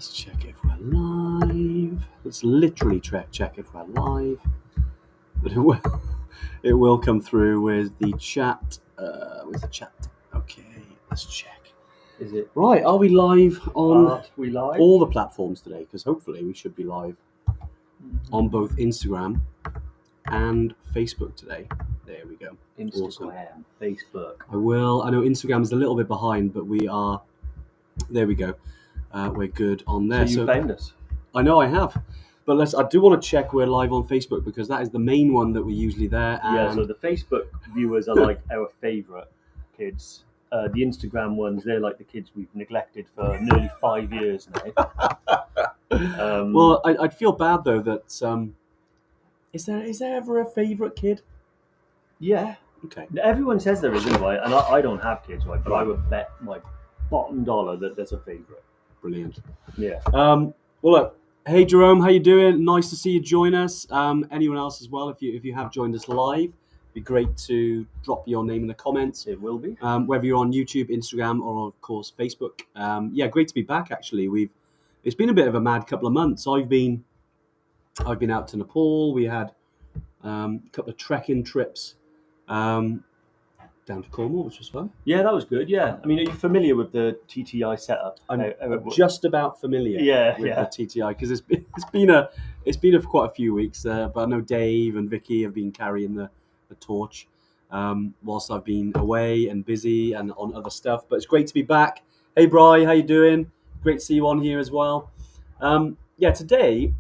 Let's check if we're live. Let's literally check if we're live. But it will come through with the chat. With the chat. Okay, let's check. Is it right? Are we live on all the platforms today? Because hopefully we should be live on both Instagram and Facebook today. There we go. Instagram, awesome. Facebook. I know Instagram's a little bit behind, but we are. There we go. We're good on there. So you found us. I know I have. But I do want to check we're live on Facebook because that is the main one that we're usually there. Yeah, so the Facebook viewers are like our favourite kids. The Instagram ones, they're like the kids we've neglected for nearly 5 years now. Well, I'd feel bad though that is there ever a favourite kid? Yeah. Okay. Everyone says there isn't, right? And I don't have kids, right? But I would bet my bottom dollar that there's a favourite. Brilliant. Yeah. Well, look. Hey Jerome, how you doing? Nice to see you join us. Anyone else as well? If you have joined us live, it'd be great to drop your name in the comments. It will be. Whether you're on YouTube, Instagram, or of course Facebook. Yeah, great to be back. Actually, it's been a bit of a mad couple of months. I've been out to Nepal. We had a couple of trekking trips down to Cornwall, which was fun. Yeah, that was good. Yeah, I mean, are you familiar with the TTI setup? I'm just about familiar. With the TTI because it's been quite a few weeks. But I know Dave and Vicky have been carrying the torch whilst I've been away and busy and on other stuff. But it's great to be back. Hey, Bri, how you doing? Great to see you on here as well. Yeah, today,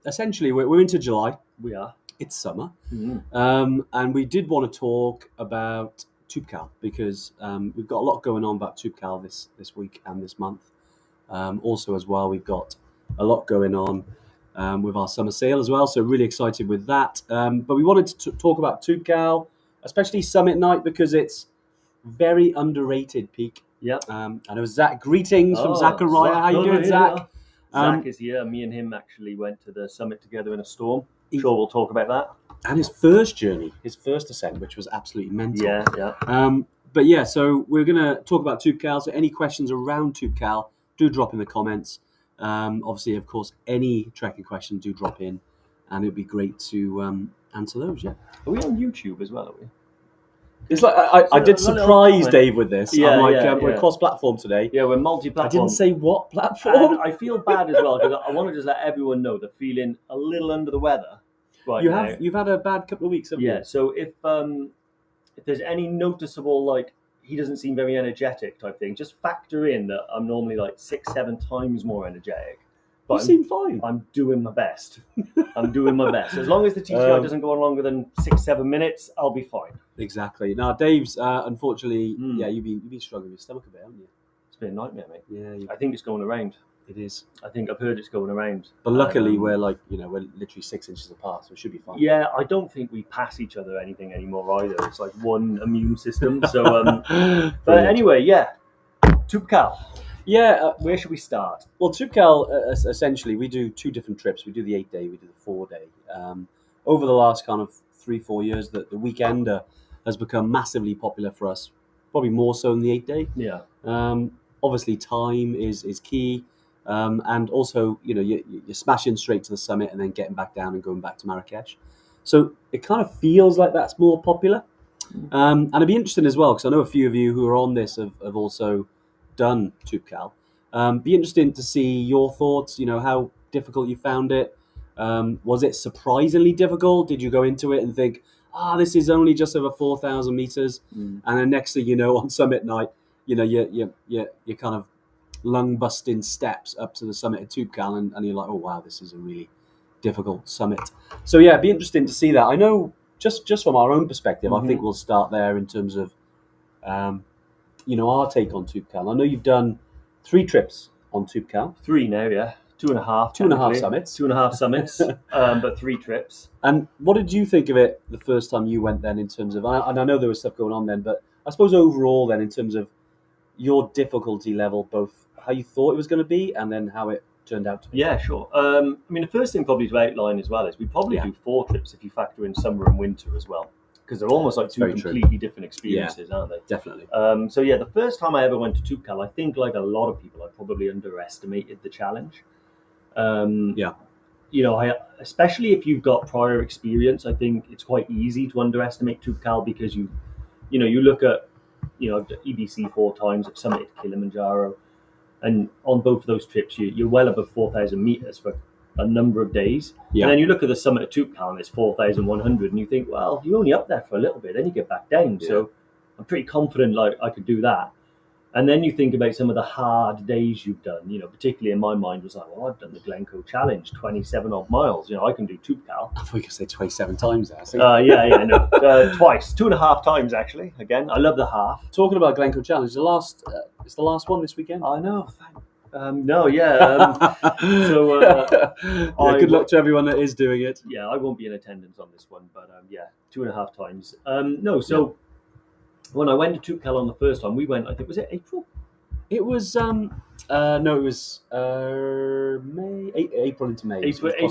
essentially, we're into July. We are. It's summer, Mm-hmm. and we did want to talk about Toubkal because we've got a lot going on about Toubkal this week and this month. Also, as well, we've got a lot going on with our summer sale as well, so really excited with that. But we wanted to talk about Toubkal, especially Summit Night, because it's very underrated peak. Yeah. I know Zach. Greetings from Zachariah. How you doing, Zach? Zach is here. Me and him actually went to the summit together in a storm. Sure, we'll talk about that. And his first journey, his first ascent, which was absolutely mental. Yeah. But yeah, so we're going to talk about Toubkal. So any questions around Toubkal, do drop in the comments. Obviously, of course, any trekking question, do drop in. And it'd be great to answer those, yeah. Are we on YouTube as well, are we? It's like I did surprise Dave with this. Yeah, I'm like, we're cross-platform today. Yeah, we're multi-platform. I didn't say what platform. And I feel bad as well because I want to just let everyone know they're feeling a little under the weather right now. You've had a bad couple of weeks, haven't you? Yeah, so if there's any noticeable, like, he doesn't seem very energetic type thing, just factor in that I'm normally like 6-7 times more energetic. But you seem fine. I'm doing my best. As long as the TTI doesn't go on longer than 6-7 minutes, I'll be fine. Exactly. Now, Dave's unfortunately, you've been struggling with your stomach a bit, haven't you? It's been a nightmare, mate. Yeah. I think it's going around. It is. I think I've heard it's going around. But luckily, we're literally 6 inches apart, so it should be fine. Yeah, I don't think we pass each other anything anymore either. It's like one immune system. So, but anyway, yeah, Toubkal. Yeah, where should we start? Well, Toubkal, essentially, we do 2 different trips. We do the 8-day, we do the 4-day. Over the last kind of 3-4 years, the weekender has become massively popular for us, probably more so than the 8-day. Yeah. Obviously, time is key, and also, you're smashing straight to the summit and then getting back down and going back to Marrakesh. So it kind of feels like that's more popular. And it'd be interesting as well, because I know a few of you who are on this have also done Toubkal. Be interesting to see your thoughts, how difficult you found it. Was it surprisingly difficult? Did you go into it and think, this is only just over 4,000 meters? And then next thing you know, on summit night, you're kind of lung busting steps up to the summit of Toubkal, and you're like, oh wow, this is a really difficult summit. So yeah, it'd be interesting to see that. I know just from our own perspective, I think we'll start there in terms of our take on Toubkal. I know you've done 3 trips on Toubkal. 3 now, yeah. 2.5. 2.5 summits. 2.5 summits, but 3 trips. And what did you think of it the first time you went then in terms of, and I know there was stuff going on then, but I suppose overall then in terms of your difficulty level, both how you thought it was going to be and then how it turned out to be? Yeah, sure. I mean, the first thing probably to outline as well is we probably do 4 trips if you factor in summer and winter as well. because they're almost like two very true. completely different experiences, aren't they? Definitely. So yeah, the first time I ever went to Toubkal, I think like a lot of people, I probably underestimated the challenge. Yeah. You know, especially if you've got prior experience, I think it's quite easy to underestimate Toubkal because you look at, I've done EBC 4 times, I've summited Kilimanjaro, and on both of those trips, you're well above 4,000 meters for a number of days. Yeah. And then you look at the summit of Toubkal and it's 4,100, and you think, well, you're only up there for a little bit, then you get back down. Yeah. So I'm pretty confident like I could do that. And then you think about some of the hard days you've done, particularly in my mind was like, well, I've done the Glencoe Challenge, 27 odd miles. I can do Toubkal. I thought you could say 27 times there. No, twice, 2.5 times actually. Again, I love the half. Talking about Glencoe Challenge, it's the last one this weekend. I know. No, yeah. Good luck to everyone that is doing it. Yeah, I won't be in attendance on this one, but 2.5 times. When I went to Toubkal on the first time, we went, I think, was it April? It was no, it was May, April into May. April. It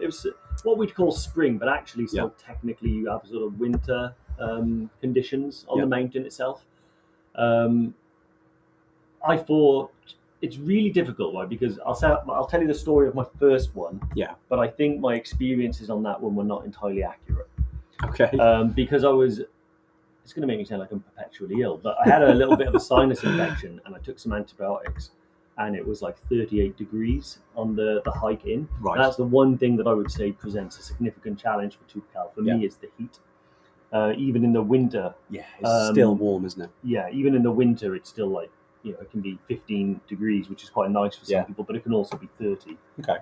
was what we'd call spring, but actually still technically you have sort of winter conditions on the mountain itself. I thought it's really difficult, right? Because I'll tell you the story of my first one. Yeah. But I think my experiences on that one were not entirely accurate. Okay. Because it's going to make me sound like I'm perpetually ill, but I had a little bit of a sinus infection and I took some antibiotics, and it was like 38 degrees on the hike in. Right. That's the one thing that I would say presents a significant challenge for Toubkal. For me, it's the heat. Even in the winter. Yeah, it's still warm, isn't it? Yeah, even in the winter, it's still like, it can be 15 degrees, which is quite nice for some people, but it can also be 30. Okay.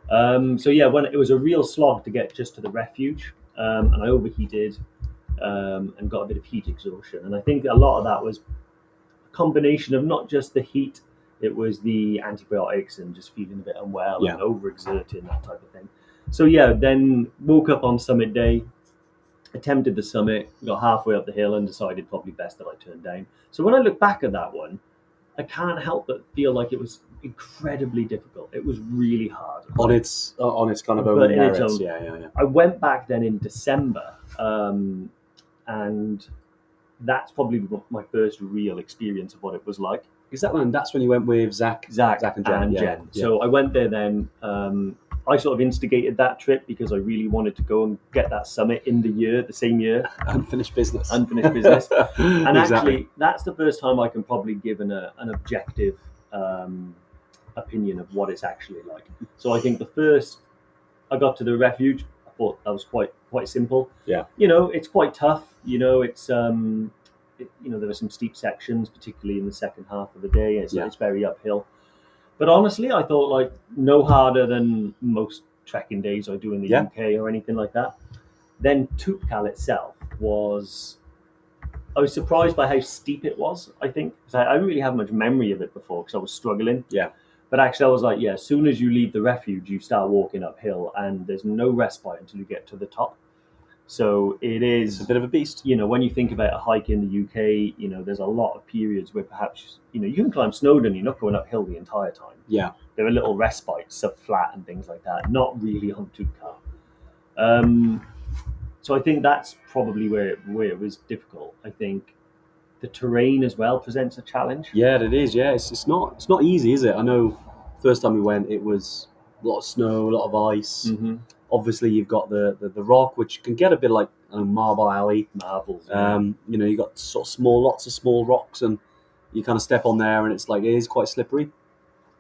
When it was a real slog to get just to the refuge, and I overheated and got a bit of heat exhaustion. And I think a lot of that was a combination of not just the heat, it was the antibiotics and just feeling a bit unwell and overexerting, that type of thing. So then woke up on summit day, attempted the summit, got halfway up the hill and decided probably best that I turned down. So when I look back at that one, I can't help but feel like it was incredibly difficult. It was really hard. On its kind of own merits. Yeah. I went back then in December, and that's probably my first real experience of what it was like. Is that when? That's when you went with Zach and Jen. Yeah. So I went there then. I sort of instigated that trip because I really wanted to go and get that summit in the same year. Unfinished business. And exactly. Actually, that's the first time I can probably give an objective opinion of what it's actually like. So I think the first I got to the refuge, I thought that was quite simple. Yeah. It's quite tough. It's there were some steep sections, particularly in the second half of the day. It's very uphill. But honestly, I thought like no harder than most trekking days I do in the UK or anything like that. Then Toubkal itself I was surprised by how steep it was, I think. Because I didn't really have much memory of it before because I was struggling. Yeah. But actually I was like, as soon as you leave the refuge, you start walking uphill and there's no respite until you get to the top. So it's a bit of a beast. When you think about a hike in the UK, there's a lot of periods where perhaps, you can climb Snowdon, you're not going uphill the entire time. Yeah. There are little respites of flat and things like that, not really on Toubkal. So I think that's probably where it was difficult. I think the terrain as well presents a challenge. Yeah, it is. Yeah, it's not easy, is it? I know first time we went, it was a lot of snow, a lot of ice. Mm-hmm. Obviously, you've got the rock, which can get a bit like Marble Alley. Marbles. You got sort of lots of small rocks, and you kind of step on there, and it is quite slippery.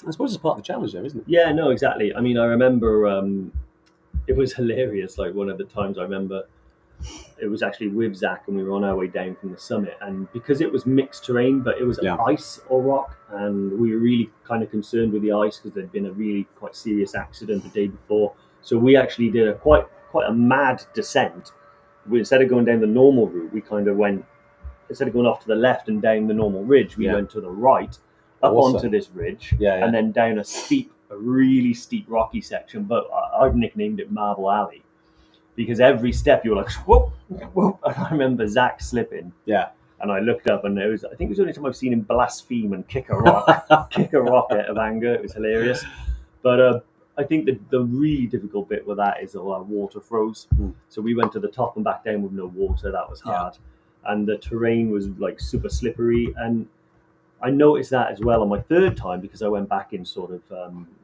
I suppose it's part of the challenge, though, isn't it? Yeah, no, exactly. I mean, I remember it was hilarious. Like one of the times I remember, it was actually with Zach, and we were on our way down from the summit, and because it was mixed terrain, but it was ice or rock, and we were really kind of concerned with the ice because there'd been a really quite serious accident the day before. So we actually did quite a mad descent. Instead of going down the normal route, we kind of went, instead of going off to the left and down the normal ridge, we went to the right, up onto this ridge, and then down a really steep rocky section. But I've nicknamed it Marble Alley because every step you were like, whoop, whoop. And I remember Zach slipping. Yeah. And I looked up, and I think it was the only time I've seen him blaspheme and kick a rock out of anger. It was hilarious. But I think the really difficult bit with that is all our water froze. So we went to the top and back down with no water. That was hard, and the terrain was like super slippery. And I noticed that as well on my third time because I went back in sort of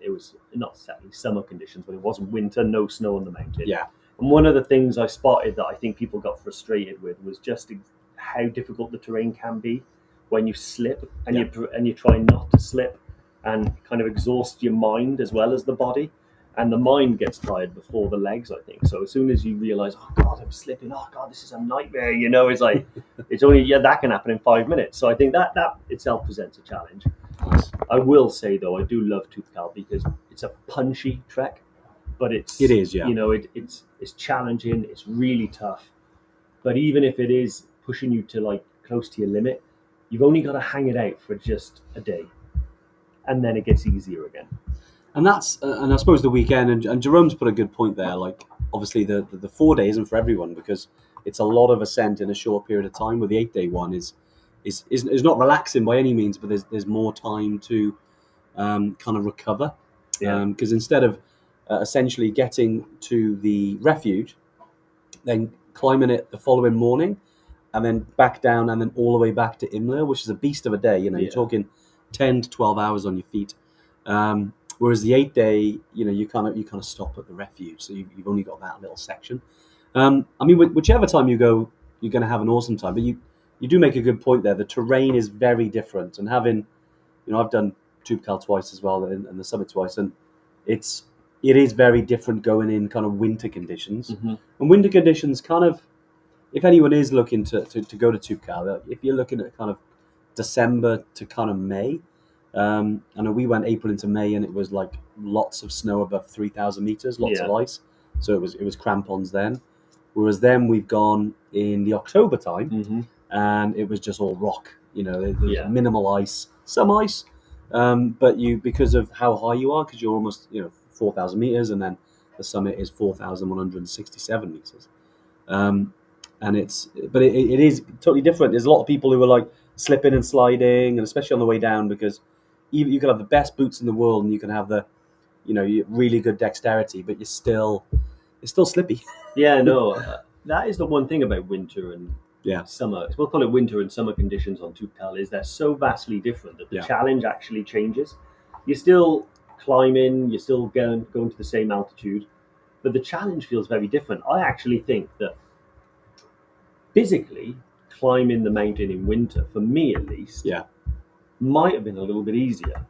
it was not exactly summer conditions, but it wasn't winter, no snow on the mountain. Yeah. And one of the things I spotted that I think people got frustrated with was just how difficult the terrain can be when you slip and you try not to slip and kind of exhaust your mind as well as the body. And the mind gets tired before the legs, I think. So as soon as you realize, oh God, I'm slipping. Oh God, this is a nightmare. It's like, it's only, that can happen in 5 minutes. So I think that itself presents a challenge. Nice. I will say though, I do love Toubkal because it's a punchy trek, but it is, it's challenging. It's really tough. But even if it is pushing you to like close to your limit, you've only got to hang it out for just a day, and then it gets easier again. And that's, and I suppose the weekend, and Jerome's put a good point there. Like, obviously, the 4 days isn't for everyone because it's a lot of ascent in a short period of time. Where the 8-day one is not relaxing by any means, but there's more time to kind of recover. Because instead of essentially getting to the refuge, then climbing it the following morning, and then back down, and then all the way back to Imler, which is a beast of a day. You're talking 10 to 12 hours on your feet. Whereas the 8-day, you kind of stop at the refuge, so you've only got that little section. I mean, whichever time you go, you're going to have an awesome time. But you do make a good point there. The terrain is very different, and having, I've done Toubkal twice as well, and the summit twice, and it is very different going in kind of winter conditions. Mm-hmm. And winter conditions kind of, if anyone is looking to go to Toubkal, if you're looking at kind of December to kind of May. I know we went April into May, and it was like lots of snow above 3,000 meters, lots of ice. So it was crampons then. Whereas then we've gone in the October time, and it was just all rock. There was minimal ice, some ice, but because of how high you are, because you're almost 4,000 meters, and then the summit is 4,167 meters. And it is totally different. There's a lot of people who are like slipping and sliding, and especially on the way down, because you can have the best boots in the world, and you can have the, really good dexterity, but it's still slippy. Yeah, no, that is the one thing about winter and summer. We'll call it winter and summer conditions on Toubkal is they're so vastly different that the challenge actually changes. You're still climbing, you're still going to the same altitude, but the challenge feels very different. I actually think that physically climbing the mountain in winter, for me at least, might have been a little bit easier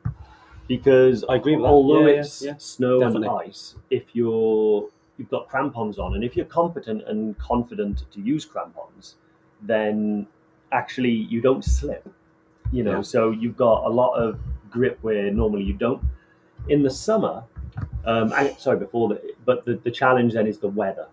because I agree with that. Although it's snow definitely. and ice, if you've got crampons on, and if you're competent and confident to use crampons, then actually you don't slip. So you've got a lot of grip where normally you don't. In the summer, but the challenge then is the weather.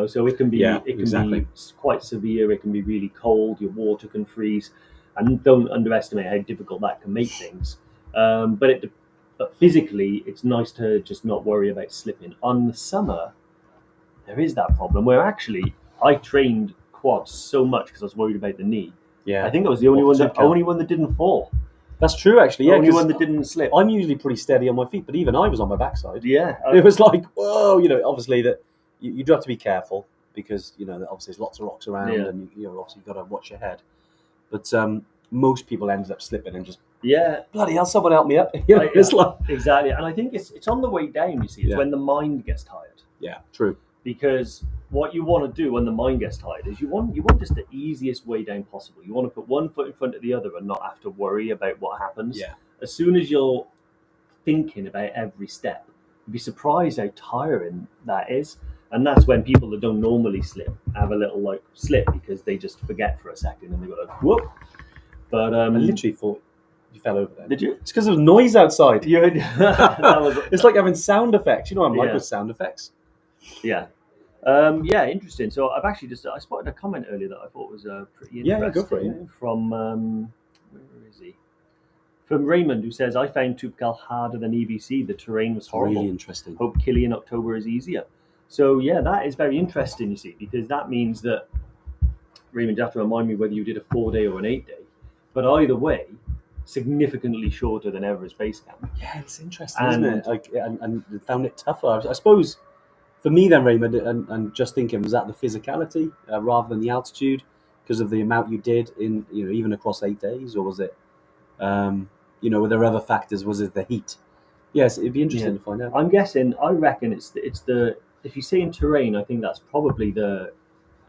So it can be be quite severe. It can be really cold. Your water can freeze, and don't underestimate how difficult that can make things. But physically, it's nice to just not worry about slipping. On the summer, there is that problem where actually I trained quads so much because I was worried about the knee. Yeah, I think I was the only one that didn't fall. That's true, actually. Yeah, the only one that didn't slip. I'm usually pretty steady on my feet, but even I was on my backside. Yeah, it was like, whoa, obviously that you do have to be careful because obviously there's lots of rocks around, and obviously you've got to watch your head. But most people ended up slipping and just bloody hell, someone help me up. It's like exactly, and I think it's on the way down. You see, it's when the mind gets tired. Yeah, true. Because what you want to do when the mind gets tired is you want just the easiest way down possible. You want to put one foot in front of the other and not have to worry about what happens. Yeah. As soon as you're thinking about every step, you'd be surprised how tiring that is. And that's when people that don't normally slip have a little slip because they just forget for a second and they go like, whoop. But I literally thought you fell over there. Did you? It's because there was noise outside. It's like having sound effects. I'm like with sound effects. Yeah. Interesting. So I've actually I spotted a comment earlier that I thought was pretty interesting. Yeah, go for it. From where is he? From Raymond, who says, I found Toubkal harder than EBC. The terrain was horrible. Really interesting. Hope Killy in October is easier. So that is very interesting, you see, because that means that, Raymond, you have to remind me whether you did a 4-day or an 8-day. But either way, significantly shorter than Everest Base Camp. Yeah, it's interesting, isn't And it? Like, and found it tougher. I suppose for me then, Raymond, and just thinking, was that the physicality rather than the altitude because of the amount you did in, even across 8 days, or was it, were there other factors? Was it the heat? Yes, it'd be yeah, interesting to find out. I'm guessing. I reckon it's the if you say in terrain, I think that's probably the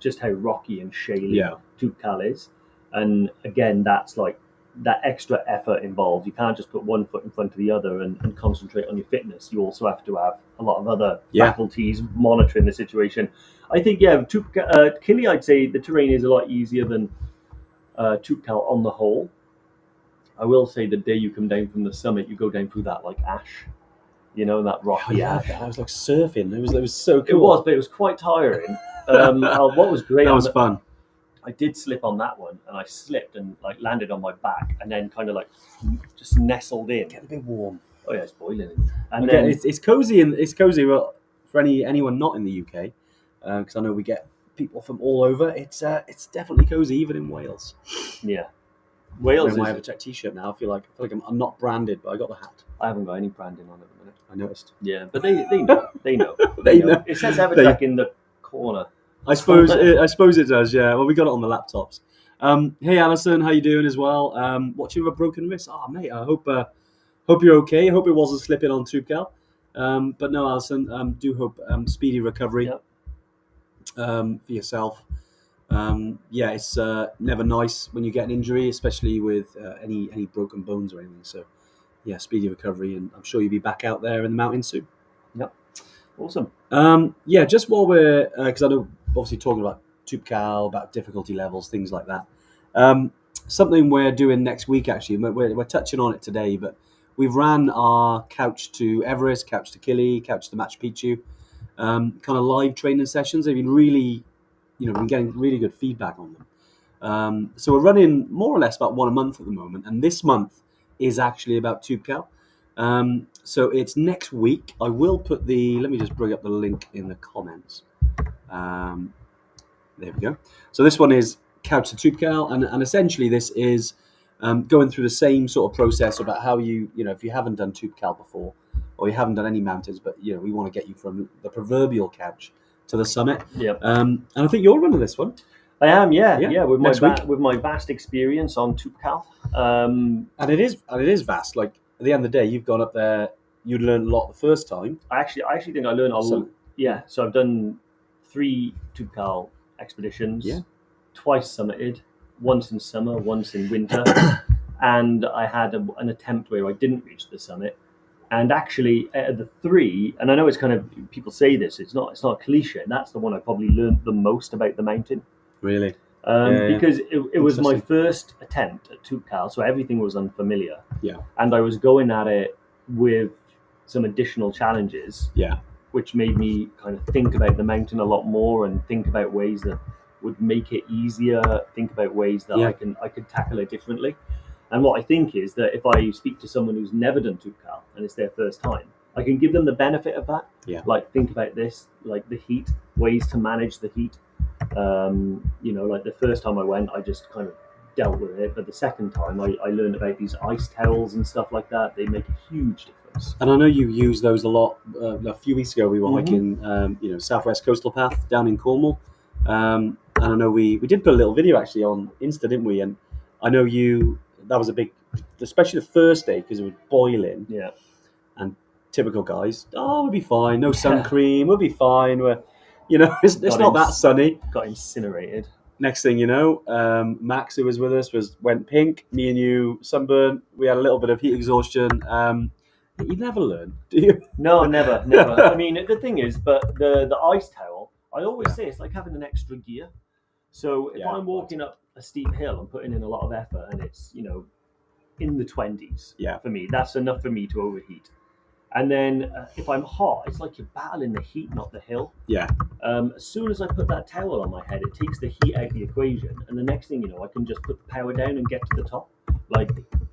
just how rocky and shaly Yeah, Toubkal is. And again, that's like that extra effort involved. You can't just put one foot in front of the other and concentrate on your fitness. You also have to have a lot of other yeah, faculties monitoring the situation. I think, yeah, Kili, I'd say the terrain is a lot easier than Toubkal on the whole. I will say the day you come down from the summit, you go down through that like ash, that oh rocky yeah. ash. I was like surfing. It was so It cool. was, but it was quite tiring. What was great That was fun. I did slip on that one, and I slipped and like landed on my back, and then kind of like just nestled in. Get a bit warm. Oh yeah, it's boiling. And Okay, then it's cozy, and it's cozy. Well, for anyone not in the UK, because I know we get people from all over. It's definitely cozy, even in Wales. yeah, Wearing Wales my is. Evertech t-shirt now. I feel like I'm not branded, but I got the hat. I haven't got any branding on at the minute. I noticed. Yeah, but they know. They know. They know. It says Evertech in the corner. I suppose it does. Yeah. Well, we got it on the laptops. Hey, Alison, how you doing as well? Watching with a broken wrist. Oh, mate, I hope you're okay. I hope it wasn't slipping on Toubkal. But no, Alison, do hope speedy recovery Yep. for yourself. Yeah, it's never nice when you get an injury, especially with any broken bones or anything. So, yeah, speedy recovery, and I'm sure you'll be back out there in the mountains soon. Yep. Awesome. Yeah, just while we're, because I know obviously talking about Toubkal, about difficulty levels, things like that. Something we're doing next week, actually, we're touching on it today, but we've ran our Couch to Everest, Couch to Kili, Couch to Machu Picchu, kind of live training sessions. They've been really, been getting really good feedback on them. So we're running more or less about one a month at the moment, and this month is actually about Toubkal. So it's next week. I will put let me just bring up the link in the comments. There we go. So this one is Couch to Toubkal, and essentially this is going through the same sort of process about how if you haven't done Toubkal before, or you haven't done any mountains, but we want to get you from the proverbial couch to the summit. Yep. And I think you're running this one. I am. Yeah. With next week. with my vast experience on Toubkal. And it is vast. Like at the end of the day, you've gone up there. You'd learn a lot the first time. I actually think I learned a lot. Yeah. So I've done 3 Toubkal expeditions. Yeah. Twice summited, once in summer, once in winter, and I had an attempt where I didn't reach the summit. And actually, out of the 3, and I know it's kind of people say this, it's not a cliche. That's the one I probably learned the most about the mountain. Really? Because it was my first attempt at Toubkal, so everything was unfamiliar. Yeah. And I was going at it with some additional challenges. Yeah. Which made me kind of think about the mountain a lot more and think about ways that would make it easier, think about ways that I could tackle it differently. And what I think is that if I speak to someone who's never done Toubkal and it's their first time, I can give them the benefit of that. Yeah. Like think about this, like the heat, ways to manage the heat. Like the first time I went, I just kind of dealt with it. But the second time I learned about these ice towels and stuff like that. They make a huge difference. And I know you use those a lot. A few weeks ago, we were hiking, Southwest Coastal Path down in Cornwall. And I know we did put a little video actually on Insta, didn't we? And I know that was a big, especially the first day because it was boiling. Yeah. And typical guys, we'll be fine. No sun cream, we'll be fine. It's not that sunny. Got incinerated. Next thing you know, Max, who was with us, went pink. Me and you sunburned. We had a little bit of heat exhaustion. You never learn, do you? No, never. I mean, the thing is, but the ice towel, I always say it's like having an extra gear. So if I'm walking up a steep hill and putting in a lot of effort and it's, in the 20s for me, that's enough for me to overheat. And then if I'm hot, it's like you're battling the heat, not the hill. Yeah. As soon as I put that towel on my head, it takes the heat out of the equation. And the next thing you know, I can just put the power down and get to the top. Like,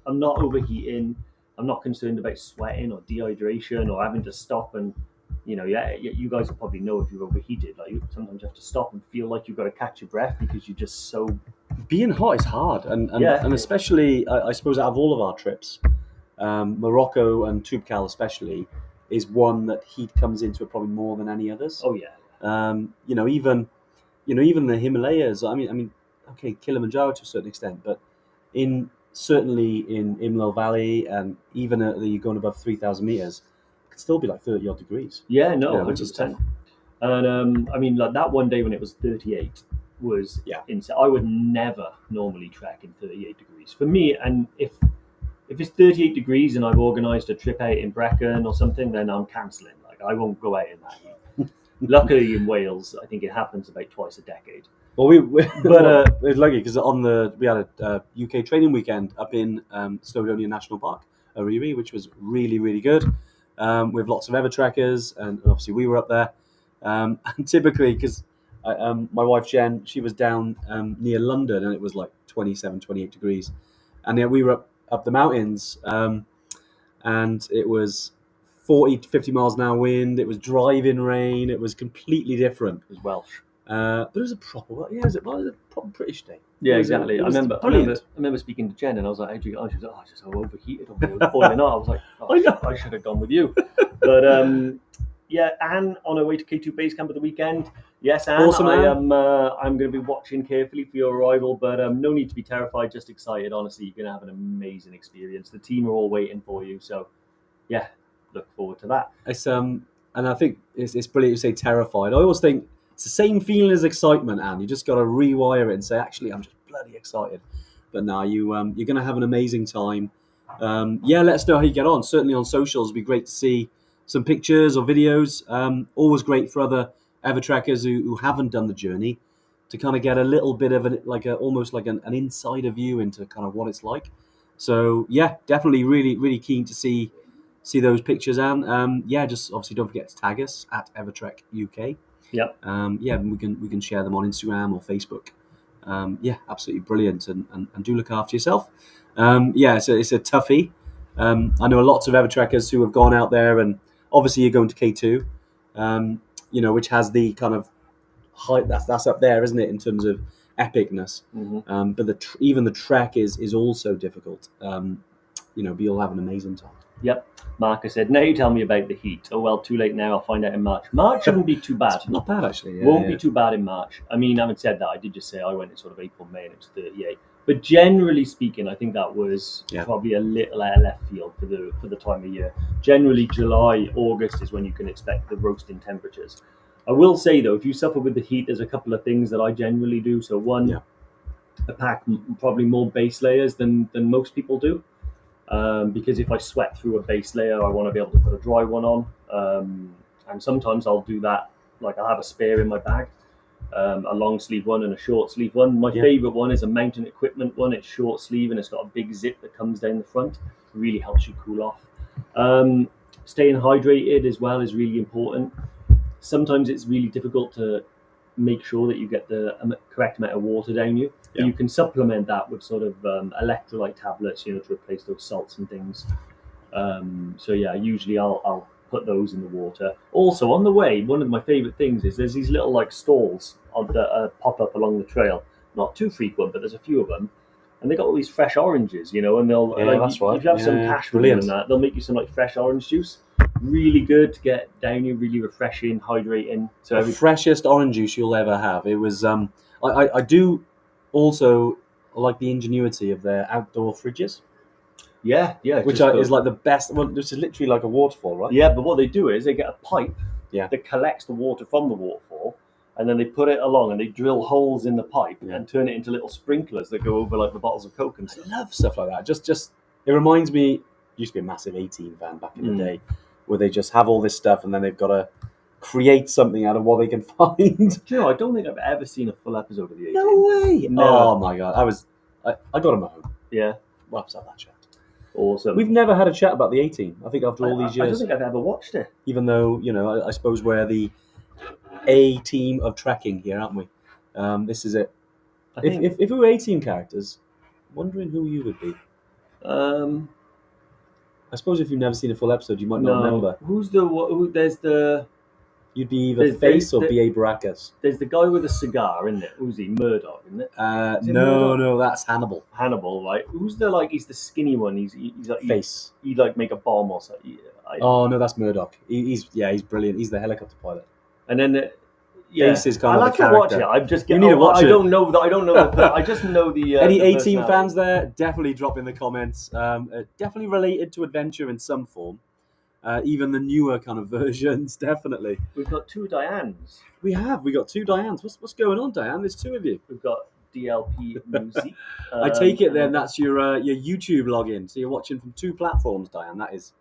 I'm not overheating. I'm not concerned about sweating or dehydration or having to stop and, you guys will probably know if you're overheated. Like sometimes you have to stop and feel like you've got to catch your breath because you're just so being hot is hard, and Yeah. especially I suppose out of all of our trips, Morocco and Toubkal especially is one that heat comes into it probably more than any others. Oh yeah. You know, even the Himalayas. I mean, okay, Kilimanjaro to a certain extent, but in certainly in Imlo Valley and even you're going above 3,000 meters, it could still be like 30 odd degrees. Yeah. You No. know, which hundred is tough. percent. And I mean, like that one day when it was 38 was Yeah. insane. I would never normally trek in 38 degrees. For me, and if it's 38 degrees and I've organised a trip out in Brecon or something, then I'm cancelling. Like I won't go out in that heat. Luckily in Wales, I think it happens about twice a decade. Well, we But it was lucky because we had a UK training weekend up in Snowdonia National Park, Ariri, which was really really good, with lots of Evertrekkers, and obviously we were up there. And typically, because my wife Jen, she was down near London, and it was like 27, 28 degrees, and yeah, we were up the mountains, and it was 40 to 50 miles an hour wind. It was driving rain. It was completely different. it was Welsh. But it was a proper, yeah, it was a proper British day. Yeah, It was exactly. it I was remember. brilliant. I remember speaking to Jen, and I was like, "How do you?" She was like, "Oh, just so overheated on me, it was boiling out." I was like, oh, I know. I should have gone with you." But yeah, Anne on her way to K2 base camp at the weekend. Yes, Anne, Awesome, I Anne. am. I'm going to be watching carefully for your arrival, but no need to be terrified. Just excited. Honestly, you're going to have an amazing experience. The team are all waiting for you, so yeah, look forward to that. It's and I think it's brilliant you say terrified. I always think it's the same feeling as excitement, Anne. You just got to rewire it and say, actually, I'm just bloody excited. But now you're going to have an amazing time. Yeah, let us know how you get on. Certainly on socials, it'd be great to see some pictures or videos. Always great for other Evertrekkers who haven't done the journey to kind of get a little bit of almost like an insider view into kind of what it's like. So yeah, definitely really really keen to see those pictures, Anne. Yeah, just obviously don't forget to tag us at Evertrek UK. Yep. Yeah, we can share them on Instagram or Facebook. Yeah, absolutely brilliant, and do look after yourself. Yeah, it's a toughie. I know lots of Evertrekkers who have gone out there, and obviously you're going to K2, which has the kind of height that's up there, isn't it, in terms of epicness. Mm-hmm. But even the trek is also difficult. But you'll have an amazing time. Yep. Marcus said, "Now you tell me about the heat." Oh well, too late now. I'll find out in March. March shouldn't be too bad. It's not bad actually. Yeah, Won't yeah. be too bad in March. I mean, having said that, I did just say I went in sort of April, May, and it was 38. But generally speaking, I think that was Yeah. probably a little out of left field for the time of year. Generally, July, August is when you can expect the roasting temperatures. I will say though, if you suffer with the heat, there's a couple of things that I generally do. So one, Yeah. I pack probably more base layers than most people do. Because if I sweat through a base layer, I want to be able to put a dry one on. And sometimes I'll do that, like I'll have a spare in my bag, a long sleeve one and a short sleeve one. My Yeah. favorite one is a mountain equipment one. It's short sleeve and it's got a big zip that comes down the front. It really helps you cool off. Staying hydrated as well is really important. Sometimes it's really difficult to make sure that you get the correct amount of water down you. But Yeah. you can supplement that with sort of electrolyte tablets, to replace those salts and things. So yeah, usually I'll put those in the water. Also on the way, one of my favorite things is there's these little like stalls that pop up along the trail. Not too frequent, but there's a few of them, and they got all these fresh oranges, and they'll Yeah, that's right. if you have some Yeah, cash with brilliant. them and that, they'll make you some like fresh orange juice. Really good to get down you, really refreshing, hydrating. So The freshest orange juice you'll ever have. It was. I do also like the ingenuity of their outdoor fridges, yeah, which just is like the best. Well, this is literally like a waterfall, right? yeah. But what they do is they get a pipe Yeah. that collects the water from the waterfall, and then they put it along and they drill holes in the pipe Yeah. and turn it into little sprinklers that go over like the bottles of Coke and I stuff. love stuff like that. Just it reminds me. Used to be a massive 18 fan back in the day, where they just have all this stuff and then they've got to create something out of what they can find. Do you know, I don't think I've ever seen a full episode of the 18. No way! Never. Oh my god! I got them at home. Yeah, We'll have to have that chat. awesome. We've never had a chat about the 18. I think after all these I don't years, think I've ever watched it. even though I suppose we're the A team of trekking here, aren't we? This is it. I think. If we were 18 characters, wondering who you would be. I suppose if you've never seen a full episode, you might not No. remember. Who's the? There's the. You'd be either There's- Face or there's- B.A. Baracus. There's the guy with a cigar, isn't it? Who's he? Murdoch, isn't it? Is it No, Murdoch? no, that's Hannibal. Hannibal, right? Who's the like? He's the skinny one. He's like Face. He'd like make a bomb or something. Oh no, that's Murdoch. He's brilliant. He's the helicopter pilot. And then yeah, Face is kind I of like the to watch character. it. I'm just You getting. need to watch I it. don't know. I don't know. I just know the. Any the 18 personality. fans there, definitely drop in the comments. Definitely related to adventure in some form. Even the newer kind of versions, definitely. We've got two Dianes. We got two Dianes. What's going on, Diane? There's two of you. We've got DLP Music. I take it then that's your YouTube login. So you're watching from two platforms, Diane. That is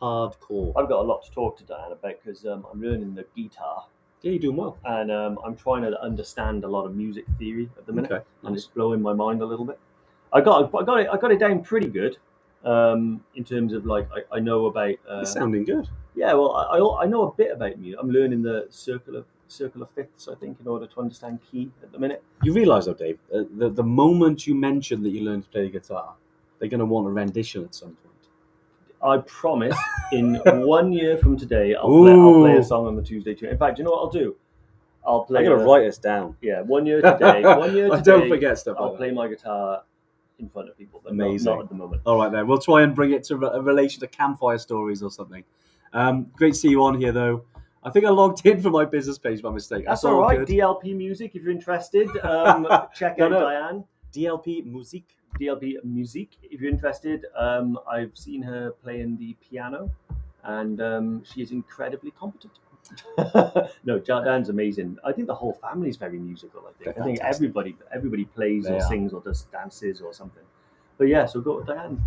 hardcore. I've got a lot to talk to Diane about because I'm learning the guitar Yeah, you're doing well. and I'm trying to understand a lot of music theory at the minute, Okay, and nice. it's blowing my mind a little bit. I got it down pretty good in terms of like I know about. It's sounding good. Yeah, well, I know a bit about music. I'm learning the circle of fifths, I think, in order to understand key at the minute. You realise though, Dave, the moment you mention that you learn to play the guitar, they're going to want a rendition at some point. I promise, in 1 year from today, I'll play a song on the Tuesday tune. In fact, you know what I'll do? I'll play. I'm going to write this down. Yeah, 1 year today. 1 year today. Don't forget stuff I'll like play that. my guitar in front of people. But Amazing. Not at the moment. All right then, we'll try and bring it to a relation to campfire stories or something. Great to see you on here though. I think I logged in for my business page by mistake. That's all right. DLP Music, if you're interested, check out Diane. DLP Music. DLP Music, if you're interested. I've seen her playing the piano, and she is incredibly competent. No, Diane's amazing. I think the whole family is very musical. I think everybody plays or sings or does dances or something. But yeah, so go with Diane.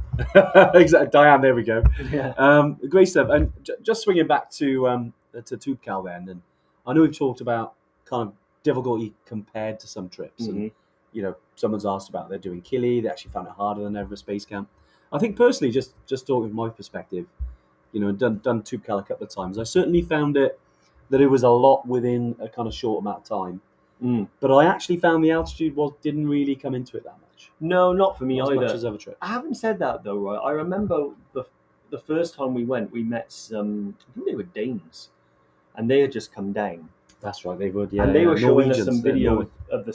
Exactly, Diane. There we go. Yeah. Great stuff. And just swinging back to Toubkal then, and I know we've talked about kind of difficulty compared to some trips, and you know, someone's asked about they're doing Kili. They actually found it harder than Everest Base Camp. I think personally, just talking from my perspective, you know, done Toubkal a couple of times. I certainly found it that it was a lot within a kind of short amount of time. But I actually found the altitude didn't really come into it that much. No, not for me Not either. as much as other trips. I haven't said that though, right? I remember the first time we went, we met some. I think they were Danes, and they had just come down. That's right, they would. Yeah, and they were showing us Norwegians, some videos of the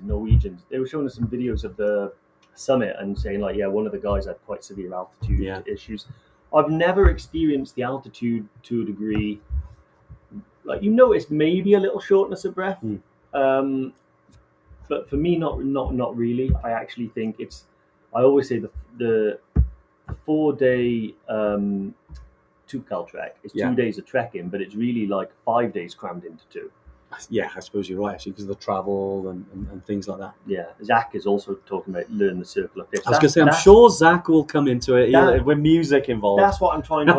Norwegians. They were showing us some videos of the summit and saying like, yeah, one of the guys had quite severe altitude issues. I've never experienced the altitude to a degree. Like, you notice maybe a little shortness of breath, but for me, not really. I actually think it's. I always say the 4-day Toubkal trek is 2 days of trekking, but it's really like 5 days crammed into 2. Yeah, I suppose you're right, actually, because of the travel and things like that. Yeah, Zach is also talking about learn the circle of fifths. I was going to say, I'm sure Zach will come into it with music involved. That's what I'm trying to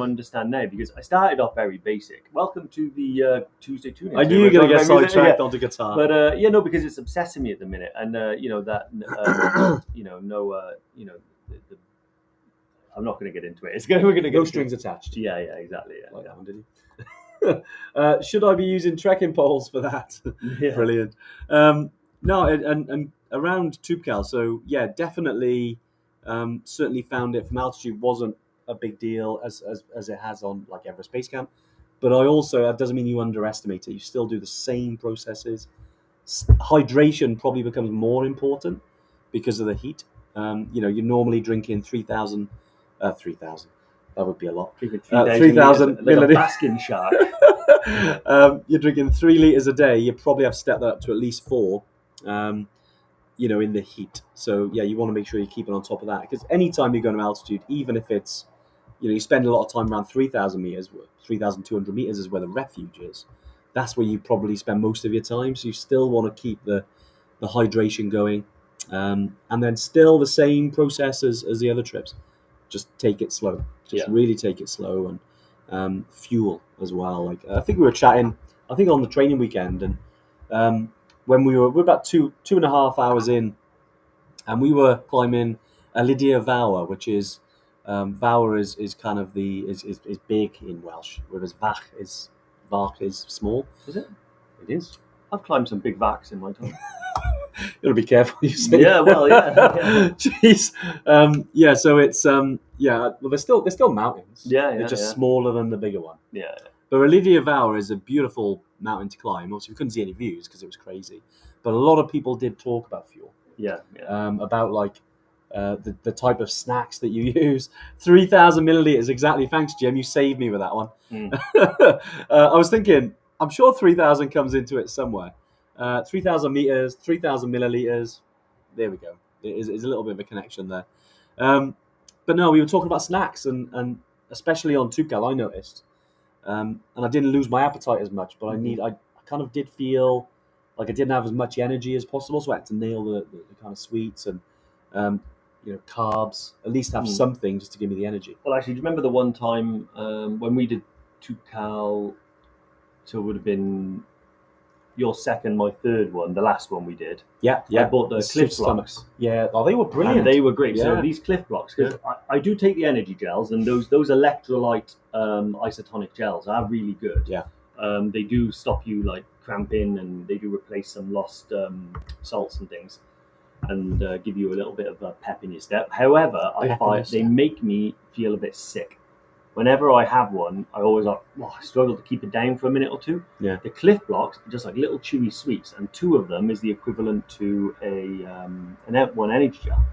understand now, because I started off very basic. Welcome to the Tuesday tuning. I knew you were going to get sidetracked onto guitar, but because it's obsessing me at the minute, and I'm not going to get into it. We're going to get no strings attached. Yeah, exactly. Yeah, like that one, did you? Should I be using trekking poles for that? Yeah. Brilliant. No, and around Toubkal, so yeah, definitely, certainly found it from altitude wasn't a big deal as it has on like Everest Base Camp. But I also, that doesn't mean you underestimate it. You still do the same processes. Hydration probably becomes more important because of the heat. You're normally drinking 3,000. That would be a lot. 3,000 like a basking shark. You're drinking 3 liters a day. You probably have to step that up to at least 4. In the heat. So yeah, you want to make sure you're keeping on top of that, because anytime you go to altitude, even if it's, you spend a lot of time around 3,000 meters, 3,200 meters is where the refuge is. That's where you probably spend most of your time. So you still want to keep the hydration going, and then still the same process as the other trips. Just take it slow. Really take it slow, and fuel as well. Like I think we were chatting, I think on the training weekend, and when we're about 2.5 hours in, and we were climbing Lydia Vower, which is Vower is kind of is big in Welsh, whereas Vach is small. Is it? It is. I've climbed some big Vachs in my time. You gotta be careful, you say. Yeah, well, yeah. Jeez. So it's well, they're still mountains. Yeah, they're just smaller than the bigger one. Yeah. But Relidia Vower is a beautiful mountain to climb. Obviously, we couldn't see any views because it was crazy. But a lot of people did talk about fuel. Yeah. About like the type of snacks that you use. 3,000 milliliters exactly. Thanks, Jim. You saved me with that one. I was thinking, I'm sure 3,000 comes into it somewhere. 3,000 meters, 3,000 milliliters. There we go. It's a little bit of a connection there. But no, we were talking about snacks, and especially on Toubkal, I noticed. And I didn't lose my appetite as much, but I kind of did feel like I didn't have as much energy as possible, so I had to nail the kind of sweets and carbs. At least have something just to give me the energy. Well, actually, do you remember the one time when we did Toubkal? So it would have been your second, my third one, the last one we did. Yeah. I bought the Cliff Blocks. Yeah, they were brilliant. And they were great. Yeah. So these Cliff Blocks, because I do take the energy gels, and those electrolyte isotonic gels are really good. Yeah. They do stop you like cramping, and they do replace some lost salts and things, and give you a little bit of a pep in your step. However, I find they make me feel a bit sick. Whenever I have one, I always I struggle to keep it down for a minute or two. Yeah. The Cliff Blocks are just like little chewy sweets, and 2 of them is the equivalent to one energy gel.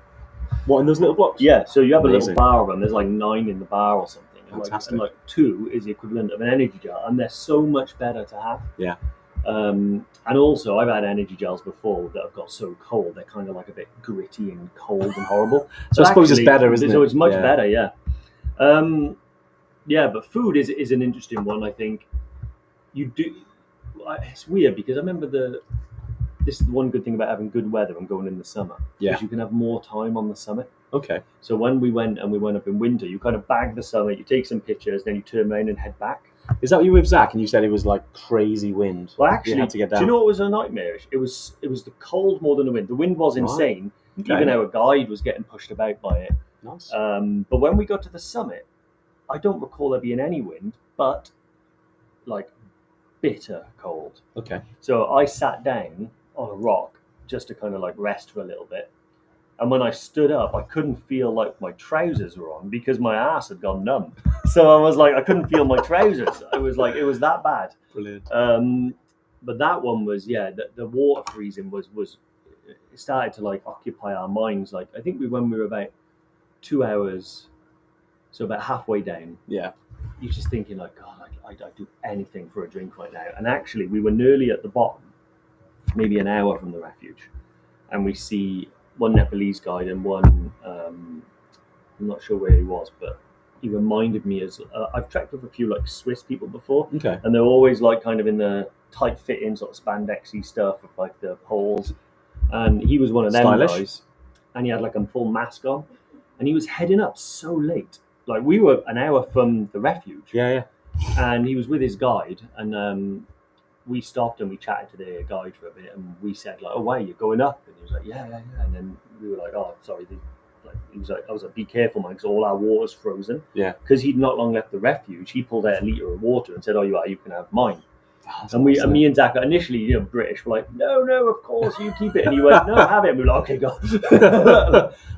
What, in those little blocks? Yeah, so you have a little bar of them. There's like 9 in the bar or something. Fantastic. And 2 is the equivalent of an energy gel, and they're so much better to have. Yeah. And also, I've had energy gels before that have got so cold, they're kind of like a bit gritty and cold and horrible. So I suppose it's better, isn't it? So it's much better, yeah. Yeah, but food is an interesting one. I think it's weird because I remember this is the one good thing about having good weather and going in the summer. Yeah. Because you can have more time on the summit. Okay. So when we went up in winter, you kind of bag the summit, you take some pictures, then you turn around and head back. Is that what you were with Zach? And you said it was like crazy wind. Well, actually, you had to get down. Do you know what was a nightmarish? It was the cold more than the wind. The wind was insane. Okay. Even our guide was getting pushed about by it. Nice. But when we got to the summit, I don't recall there being any wind, but like bitter cold. Okay. So I sat down on a rock just to kind of like rest for a little bit. And when I stood up, I couldn't feel like my trousers were on because my ass had gone numb. So I was like, I couldn't feel my trousers. I was like, it was that bad. Brilliant. But that one was, the water freezing was it started to like occupy our minds. Like I think when we were about 2 hours, so about halfway down. Yeah. You're just thinking like, God, I'd do anything for a drink right now. And actually, we were nearly at the bottom, maybe an hour from the refuge, and we see one Nepalese guide and one, I'm not sure where he was, but he reminded me as I've trekked with a few like Swiss people before, Okay. and they're always like kind of in the tight fitting sort of spandexy stuff with like the poles, and he was one of them guys, and he had like a full mask on, and he was heading up so late. Like we were an hour from the refuge. Yeah. And he was with his guide, and we stopped and we chatted to the guide for a bit, and we said like, "Oh, why are you going up?" And he was like, "Yeah." And then we were like, "Oh, sorry." He was like, "I was like, be careful, man, because all our water's frozen." Yeah. Because he'd not long left the refuge, he pulled out a litre of water and said, "Oh, you can have mine." Oh, and me and Zach initially, British, were like, "No, of course you keep it." And he went, "No, have it." And we were like, "Okay, go."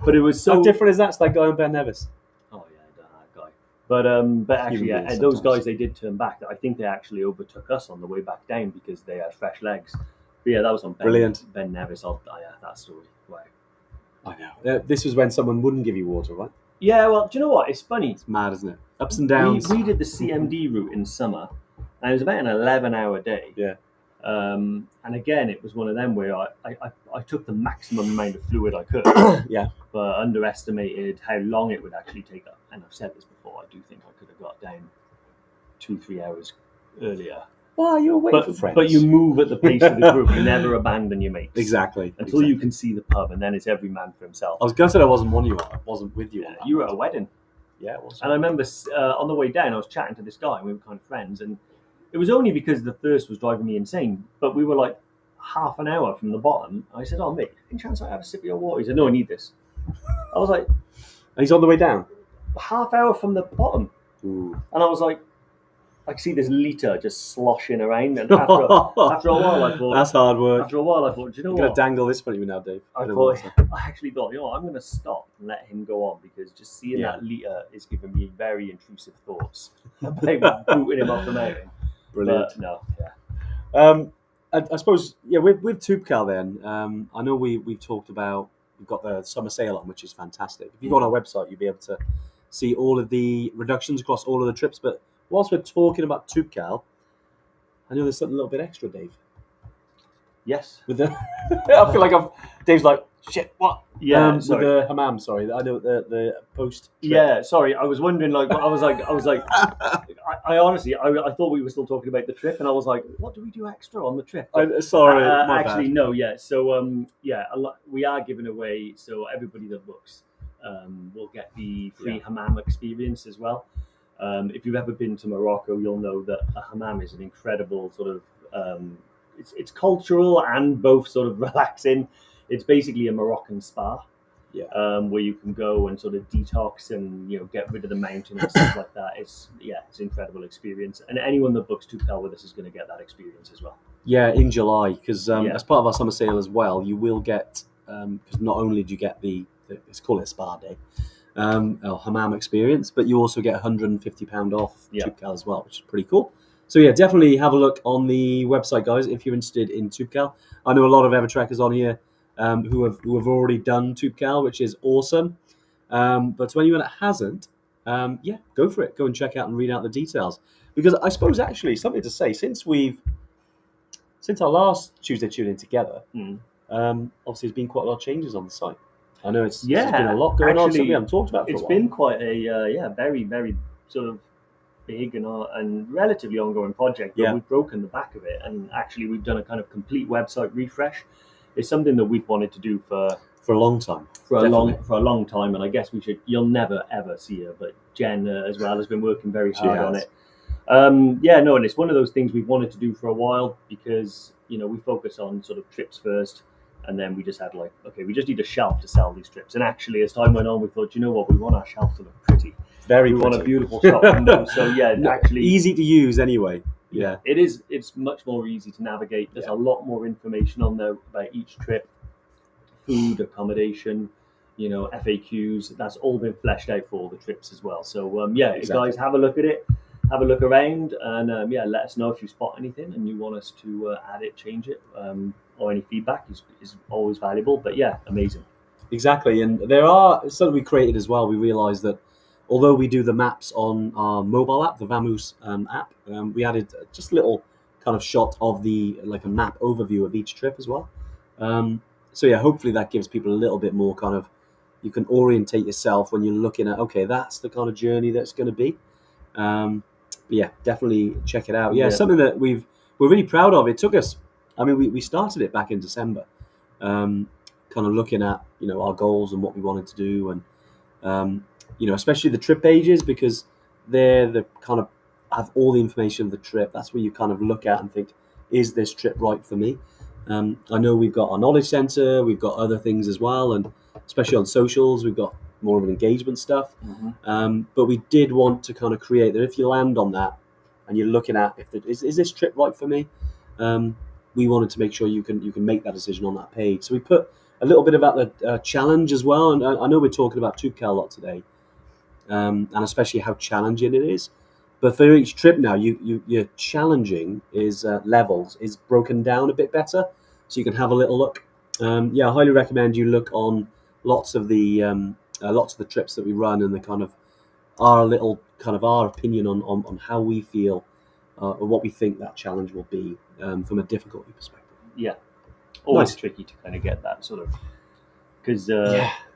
But it was so How different is that? It's like going to Ben Nevis. Oh yeah, I don't know that guy. But actually, and those guys, they did turn back. I think they actually overtook us on the way back down because they had fresh legs. But yeah, that was on Ben Nevis. That story. Wow. I know. This was when someone wouldn't give you water, right? Yeah, well, do you know what? It's funny. It's mad, isn't it? Ups and downs. We did the CMD route in summer, and it was about an 11-hour day. Yeah. And again, it was one of them where I took the maximum amount of fluid I could. Yeah. But underestimated how long it would actually take up. And I've said this before, I do think I could have got down 2-3 hours earlier. Well, you're waiting for friends. But you move at the pace of the group. You never abandon your mates. Exactly. Until you can see the pub, and then it's every man for himself. I was going to say I wasn't one of you. I wasn't with you. You were at a wedding. Yeah, it was. And I remember on the way down, I was chatting to this guy, and we were kind of friends. And it was only because the thirst was driving me insane. But we were like half an hour from the bottom. I said, "Oh, mate, any chance I have a sip of your water?" He said, "No, I need this." I was like... And he's on the way down? Half hour from the bottom. Ooh. And I was like, I could see this litre just sloshing around, and after a while I thought... That's hard work. After a while I thought, do you know what? I'm going to dangle this for you now, Dave. I actually thought, I'm going to stop and let him go on, because just seeing that litre is giving me very intrusive thoughts about booting him off the mountain. Brilliant. But no, yeah. I suppose, yeah, with Toubkal then, I know we've talked about, we've got the summer sale on, which is fantastic. If you go on our website, you'll be able to see all of the reductions across all of the trips. But whilst we're talking about Toubkal, I know there's something a little bit extra, Dave. Yes. With the, I feel like Dave's like, shit, what? Yeah, With sorry. the hammam, sorry. I know the post. Yeah, sorry. I was wondering, like, I was like, I honestly, I thought we were still talking about the trip, and I was like, what do we do extra on the trip? But, Sorry, my actually, bad. no, yeah. So, yeah, we are giving away. So everybody that books, will get the free hammam experience as well. If you've ever been to Morocco, you'll know that a hammam is an incredible sort of. It's cultural and both sort of relaxing. It's basically a Moroccan spa. Yeah. Where you can go and sort of detox and get rid of the mountain and stuff like that. It's an incredible experience, and anyone that books Toubkal with us is going to get that experience as well. Yeah, in July, because Yeah. as part of our summer sale as well, you will get, because not only do you get let's call it a spa day, or hammam experience, but you also get £150 off Toubkal as well, which is pretty cool. So yeah, definitely have a look on the website, guys, if you're interested in Toubkal. I know a lot of Evertrekkers on here who have already done Toubkal, which is awesome. But to anyone that hasn't, yeah, go for it. Go and check out and read out the details. Because I suppose actually something to say, since our last Tuesday Tune-In together, obviously there's been quite a lot of changes on the site. I know there's been a lot going on, something we haven't talked about for a while. It's been quite a very, very sort of big and relatively ongoing project, but we've broken the back of it, and actually we've done a kind of complete website refresh. It's something that we've wanted to do for a long time. For a long time, and I guess you'll never ever see her, but Jen as well has been working very hard on it. And it's one of those things we've wanted to do for a while, because we focus on sort of trips first, and then we just had we just need a shelf to sell these trips. And actually, as time went on, we thought, we want our shelf to look pretty. We want a beautiful shop window. So actually easy to use anyway. Yeah, it is. It's much more easy to navigate. There's a lot more information on there about each trip, food, accommodation, FAQs. That's all been fleshed out for all the trips as well. So guys, have a look at it. Have a look around, and let us know if you spot anything and you want us to add it, change it, or any feedback is always valuable. But amazing. Exactly, and there are something we created as well. We realised that although we do the maps on our mobile app, the Vamoose app, we added just a little kind of shot of a map overview of each trip as well. So hopefully that gives people a little bit more kind of, you can orientate yourself when you're looking at, okay, that's the kind of journey that's going to be. Definitely check it out. Something that we're really proud of. It took us, we started it back in December, kind of looking at our goals and what we wanted to do, and especially the trip pages, because they're the kind of have all the information of the trip. That's where you kind of look at and think, is this trip right for me? I know we've got our knowledge center, we've got other things as well, and especially on socials, we've got more of an engagement stuff. But we did want to kind of create that if you land on that and you're looking at is this trip right for me, we wanted to make sure you can make that decision on that page. So we put a little bit about the challenge as well, and I know we're talking about Toubkal a lot today, and especially how challenging it is. But for each trip now, your challenging is levels is broken down a bit better, so you can have a little look. I highly recommend you look on lots of the trips that we run, and the kind of our opinion on how we feel or what we think that challenge will be from a difficulty perspective. Yeah, always tricky to kind of get that sort of, because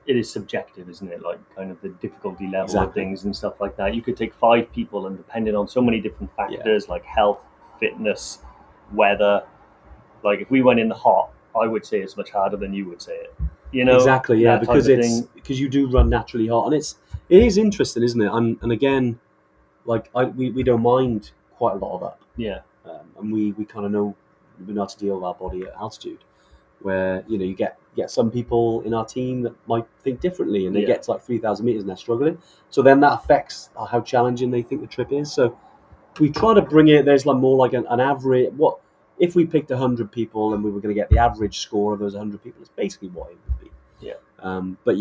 it is subjective, isn't it? Like kind of the difficulty level of things and stuff like that. You could take 5 people, and depending on so many different factors like health, fitness, weather. Like if we went in the hot, I would say it's much harder than you would say it. Exactly, yeah, because you do run naturally hot, and it is interesting, isn't it? And again, we don't mind quite a lot of that. Yeah, and we kind of know how to deal with our body at altitude, where you get some people in our team that might think differently, and they get to like 3,000 meters and they're struggling. So then that affects how challenging they think the trip is. So we try to bring it. There's more like an average. What if we picked 100 people and we were going to get the average score of those 100 people? It's basically what it would be. Yeah. But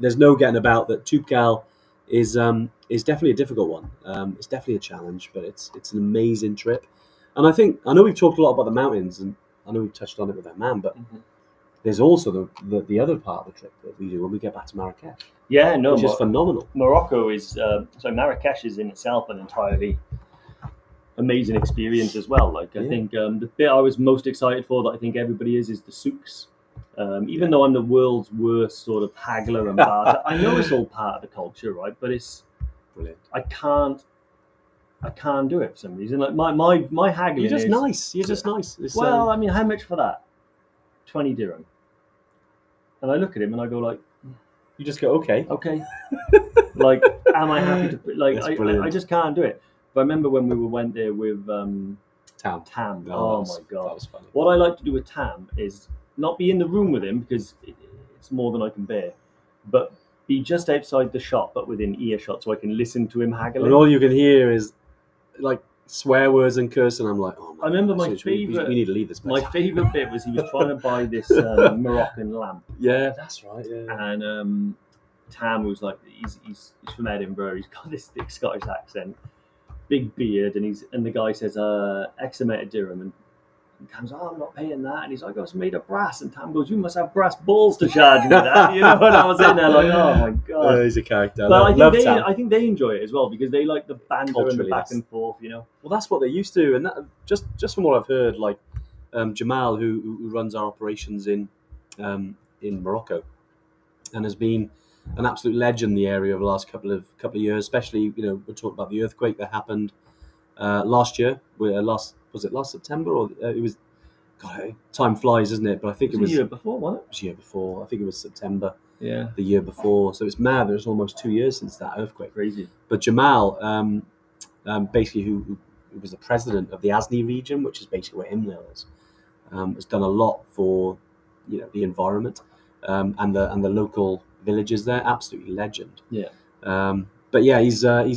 there's no getting about that. Toubkal is definitely a difficult one. It's definitely a challenge, but it's an amazing trip. And I know we've talked a lot about the mountains, and I know we've touched on it with our man, but there's also the other part of the trip that we do when we get back to Marrakesh. Yeah, no, which is phenomenal. Morocco is so Marrakesh is in itself an entirely amazing experience as well. Like I think the bit I was most excited for, that I think everybody is the souks. Even though I'm the world's worst sort of haggler and barter, I know it's all part of the culture, right? But it's brilliant. I can't do it for some reason. Like my haggling You're just is nice. You're just nice. well, I mean, how much for that? 20 dirham. And I look at him and I go like, you just go okay. Like, am I happy to put, like I just can't do it. But I remember when we went there with Tam. Oh my god, that was funny. What I like to do with Tam is not be in the room with him, because it's more than I can bear, but be just outside the shop but within earshot, so I can listen to him haggling. And all you can hear is like swear words and curse, and I'm like, oh my I remember God, my favourite. We need to leave this place. My favourite bit was he was trying to buy this Moroccan lamp. Yeah, that's right. Yeah. And Tam was like, he's from Edinburgh. He's got this thick Scottish accent, big beard, and the guy says X amount of dirham, and Tam's, I'm not paying that, and he's like, oh, it's made of brass, and Tam goes, you must have brass balls to charge me that, you know. And I was in there like, oh my god, he's a character. But I think they enjoy it as well, because they like the banter and the back and forth, you know. Well, that's what they used to, and that, just from what I've heard, like Jamal, who runs our operations in Morocco, and has been an absolute legend in the area over the last couple of years, especially, you know, we're talking about the earthquake that happened last year. Was it last September, or it was? God, time flies, isn't it? But I think it was the year before, wasn't it? It was the year before. I think it was September. Yeah. The year before. So it's mad. It was almost 2 years since that earthquake. Crazy. But Jamal, basically, who was the president of the Asni region, which is basically where Imlil is, has done a lot for, you know, the environment and the local villages there. Absolutely legend. Yeah. But yeah, he's. I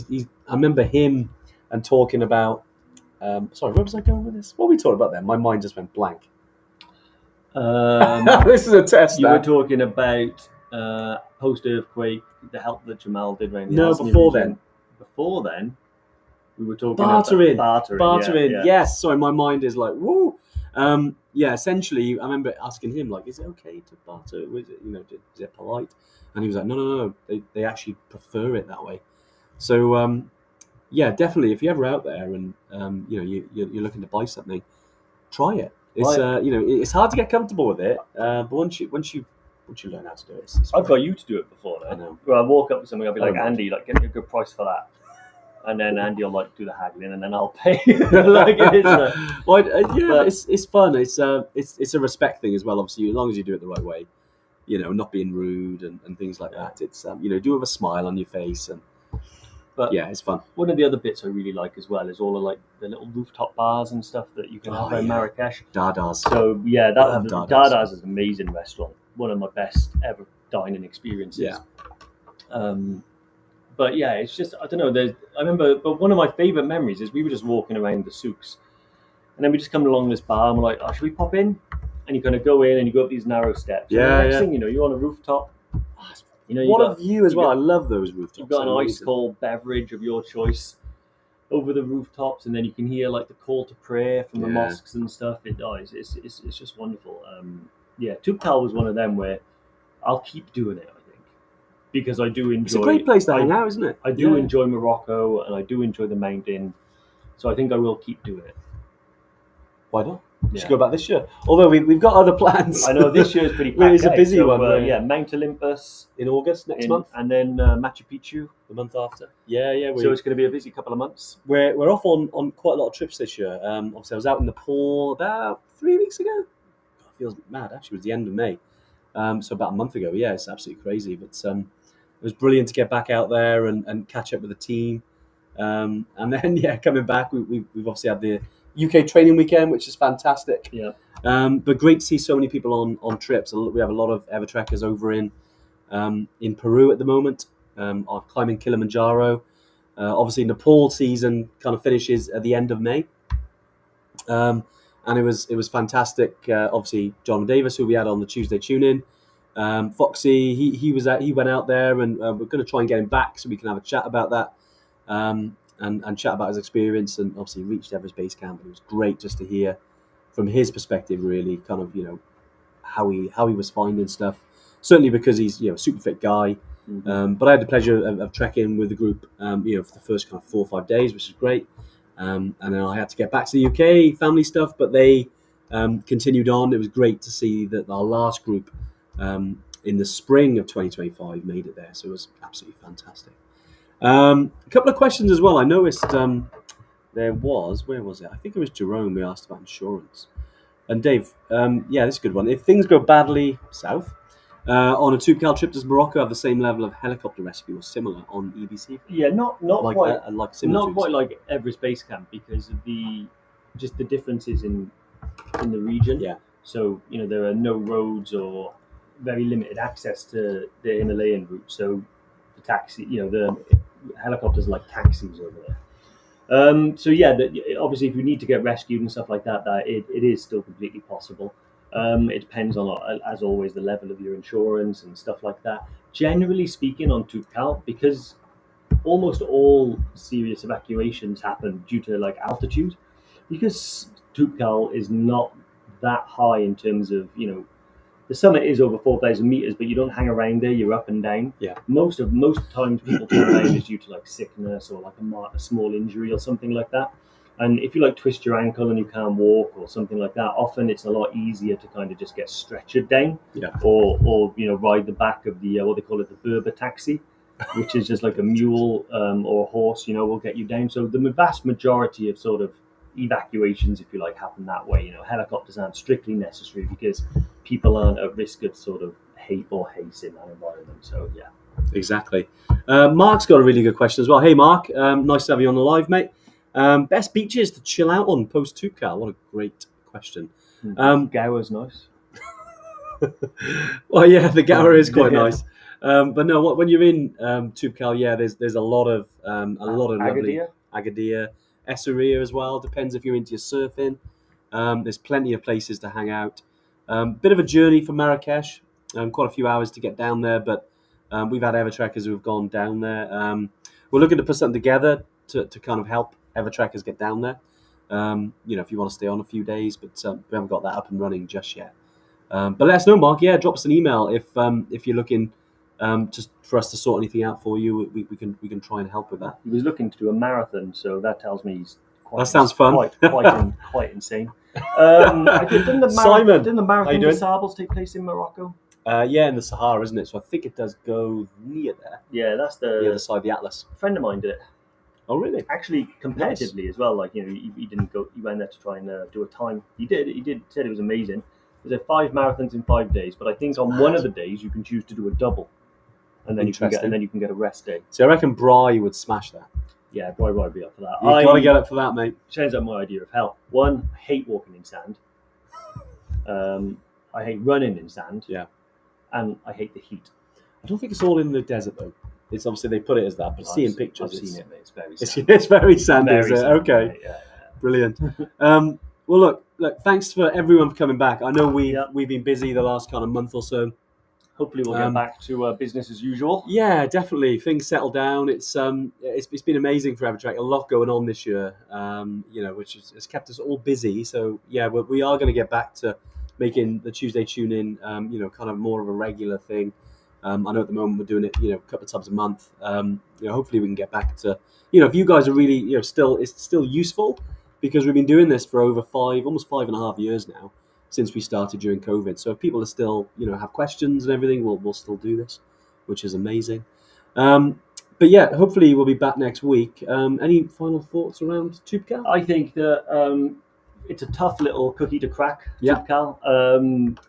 remember him and talking about. Sorry, where was I going with this? What were we talking about then? My mind just went blank. This is a test. You were talking about post-earthquake, the help that Jamal did around the Asni before region. then. Before then, we were talking bartering. about bartering. Yeah. Yes. Sorry, my mind is like, woo. Yeah. Essentially, I remember asking him, like, is it okay to barter? Was it, you know, is it polite? And he was like, no. They actually prefer it that way. So yeah, definitely. If you're ever out there and you know you're looking to buy something, try it. It's you know, it's hard to get comfortable with it, but once you learn how to do it, I've got you to do it before now. I know. Well, I walk up to something, I'll be like, Andy, like, get me a good price for that, and then Andy will like do the haggling, and then I'll pay. Like, it's fun. It's a respect thing as well. Obviously, as long as you do it the right way, you know, not being rude and things like that. It's you know, do it with a smile on your face and. But yeah, it's fun. One of the other bits I really like as well is all of like the little rooftop bars and stuff that you can have in Marrakesh. Dada's. So yeah, Dada's is an amazing restaurant. One of my best ever dining experiences. Yeah. But yeah, it's just, I don't know. I remember, but one of my favorite memories is we were just walking around the souks, and then we just come along this bar and we're like, oh, should we pop in? And you kind of go in and you go up these narrow steps. Yeah. And the next yeah. thing you know, you're on a rooftop. You know, what a view as well. I love those rooftops. You've got an ice cold beverage of your choice over the rooftops, and then you can hear like the call to prayer from the mosques and stuff. It's just wonderful. Yeah, Toubkal was one of them where I'll keep doing it, I think, because I do enjoy. It's a great place to hang out, isn't it? I do enjoy Morocco, and I do enjoy the mountain, so I think I will keep doing it. Why not? We should go back this year. Although we've got other plans. I know this year is pretty packed. It's a busy one. Yeah, Mount Olympus in August next month, and then Machu Picchu the month after. Yeah. So it's going to be a busy couple of months. We're off on quite a lot of trips this year. Obviously, I was out in Nepal about 3 weeks ago. God, it feels mad. Actually, it was the end of May. So about a month ago. Yeah, it's absolutely crazy. But it was brilliant to get back out there and catch up with the team. And then coming back, we've obviously had the UK training weekend, which is fantastic. Yeah. But great to see so many people on trips. We have a lot of Evertrekkers over in Peru at the moment, are climbing Kilimanjaro. Obviously, Nepal season kind of finishes at the end of May, and it was fantastic. Obviously, John Davis, who we had on the Tuesday tune-in, Foxy, he went out there, and we're going to try and get him back so we can have a chat about that, and chat about his experience. And obviously, he reached Everest Base Camp, and it was great just to hear from his perspective, really, kind of how he was finding stuff. Certainly because he's a super fit guy. But I had the pleasure of trekking with the group, for the first kind of 4 or 5 days, which is great. And then I had to get back to the UK, family stuff, but they continued on. It was great to see that our last group in the spring of 2025 made it there. So it was absolutely fantastic. A couple of questions as well. I noticed where was it? I think it was Jerome who asked about insurance. And Dave, this is a good one. If things go badly south, on a Toubkal trip, does Morocco have the same level of helicopter rescue or similar on EBC? Yeah, not Like quite, similar not quite like Everest Base Camp, because of the differences in the region. Yeah. So there are no roads or very limited access to the Himalayan route. So the the helicopters are like taxis over there. Obviously, if you need to get rescued and stuff like that, it is still completely possible. It depends on, as always, the level of your insurance and stuff like that. Generally speaking, on Toubkal, because almost all serious evacuations happen due to altitude, because Toubkal is not that high in terms of the summit is over 4,000 meters, but you don't hang around there. You're up and down. Yeah. Most times people come down is due to sickness or a small injury or something like that. And if you twist your ankle and you can't walk or something like that, often it's a lot easier to kind of just get stretchered down. Yeah. Or ride the back of the what they call it, the Berber taxi, which is just like a mule or a horse. Will get you down. So the vast majority of sort of evacuations, if you happen that way. Helicopters aren't strictly necessary because people aren't at risk of sort of hate or haste in that environment. So yeah, exactly. Mark's got a really good question as well. Hey Mark, nice to have you on the live, mate. Best beaches to chill out on post Toubkal? What a great question. Gower's nice. Well, yeah, the Gower is quite nice. But no, when you're in Toubkal, there's a lot of lovely Agadir, Essaouira as well. Depends if you're into your surfing. There's plenty of places to hang out. Bit of a journey from Marrakesh. Quite a few hours to get down there, but we've had Evertrekkers who've gone down there. We're looking to put something together to kind of help Evertrekkers get down there. If you want to stay on a few days, but we haven't got that up and running just yet. But let us know, Mark. Yeah, drop us an email if you're looking just for us to sort anything out for you. We can try and help with that. He was looking to do a marathon, so that tells me he's quite. That sounds fun. Quite insane. Didn't the marathon des Sables take place in Morocco? In the Sahara, isn't it? So I think it does go near there. Yeah, that's the other side of the Atlas. A friend of mine did it. Oh, really? Actually, competitively as well. He didn't go. He went there to try and do a time. He did. Said it was amazing. There's 5 marathons in 5 days, but I think on one of the days you can choose to do a double, and then you can get a rest day. So I reckon Bry would smash that. Yeah, Bry would be up for that. You've got to get up for that, mate. Turns out my idea of hell. One, I hate walking in sand. I hate running in sand. Yeah. And I hate the heat. I don't think it's all in the desert though. It's obviously they put it as that, but seeing pictures, I've seen it, mate. It's very sandy. It's very sandy. Okay. Mate, yeah. Brilliant. Well, look. Thanks for everyone for coming back. I know we've been busy the last kind of month or so. Hopefully, we'll get back to business as usual. Yeah, definitely. Things settle down. It's been amazing for Evertrek. A lot going on this year. Which has kept us all busy. So yeah, we are going to get back to making the Tuesday tune in. Kind of more of a regular thing. I know at the moment we're doing it, a couple of times a month. Hopefully we can get back to, if you guys are really, it's still useful, because we've been doing this for over almost 5.5 years now, since we started during COVID. So if people are still, have questions and everything, we'll still do this, which is amazing. But yeah, hopefully we'll be back next week. Any final thoughts around Toubkal? I think that it's a tough little cookie to crack, Toubkal.